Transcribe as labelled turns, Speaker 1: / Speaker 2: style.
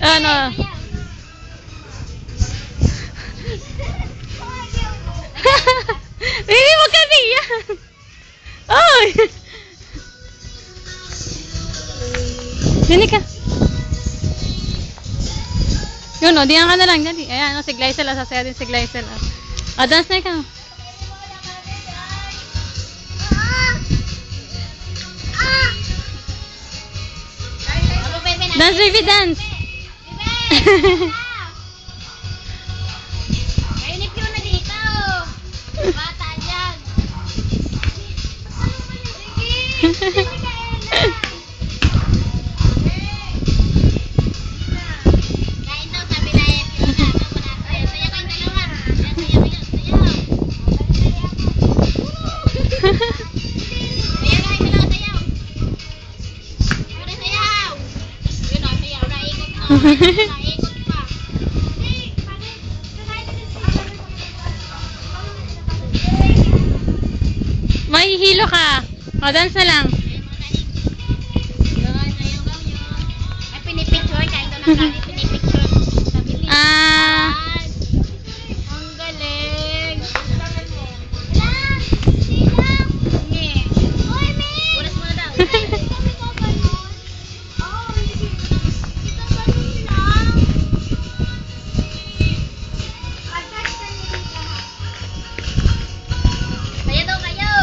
Speaker 1: Ano? Baby, wag ka niya. Oy! Dini ka. Yun o, diyan ka na lang. Dali. Ayan, si Glycel. Sasaya din si Glycel. Dance na ka. Dance, baby, dance.
Speaker 2: Kainip yun na dito. Bata dyan. Sige. Kain daw, sabi na yan. Saya kayong dalawa. Saya kayo. Saya kayong dalawa, sayaw. Pura sayaw. Yun o, sayaw. Naikot na. Naikot pa.
Speaker 1: Mahihilo ka. Dance na lang.
Speaker 2: Ay, pinipicture. Kain daw ng kanin. Pinipicture. Sabi niya. Ang galing. Puras mo na daw. Kaya daw kayo.